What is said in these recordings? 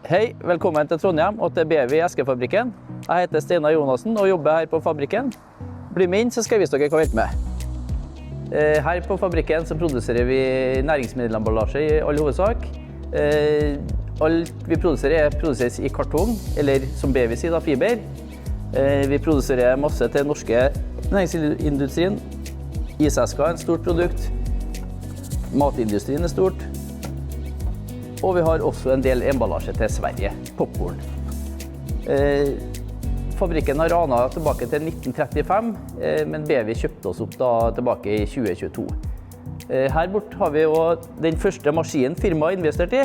Hei, velkommen til Trondheim og til BEWI Eskefabrikken. Jeg heter Steinar Jonassen og jobber her på fabrikken. Bli med inn, så skal jeg vise dere hva vi holder med. Her på fabrikken så produserer vi næringsmiddelemballasje i all hovedsak. Alt vi produseres i kartong, eller som BEWI sier, fiber. Vi produserer masse til norske næringsindustrien. Isesker er et stort produkt. Matindustrien er stort. Og vi har også en del emballasje til Sverige, popcorn. Fabrikken har ranet tilbake til 1935, men BEWI kjøpte oss opp tilbake i 2022. Her borte har vi jo den første maskinen firmaet investert i.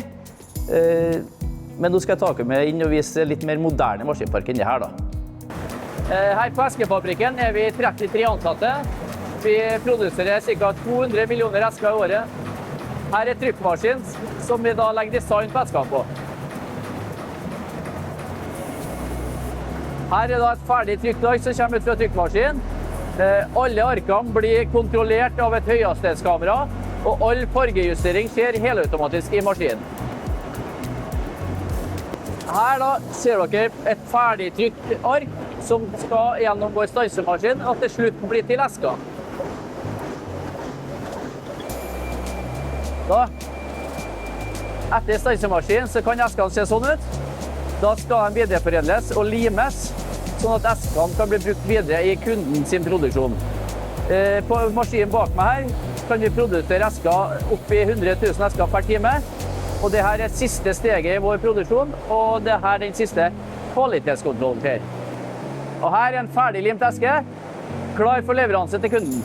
Men nå skal jeg ta dere med inn og vise litt mer moderne maskinpark enn det her. Her på Eskefabrikken er vi 33 ansatte. Vi produserer ca. 200 millioner esker i året. Her er trykkmaskin som vi da legger design på eskene på. Her er da et ferdig trykt ark som kommer ut fra trykkmaskinen. Alle arkene blir kontrollert av et høyhastighetskamera, og all fargejustering skjer helautomatisk i maskinen. Her da ser dere et ferdig trykt ark som skal gjennom vår stansemaskin og til slutt bli til esker. Etter stansemaskinen så kan eskene se sånn ut. Da skal de videreforedles og limes, sånn at eskene kan bli brukt videre i kundens produksjon. På maskinen bak meg her kan vi produsere esker opp i 100 000 esker per time. Og dette er siste steget i vår produksjon, og dette er den siste kvalitetskontrollen her. Og her er en ferdig limt eske, klar for leveranse til kunden.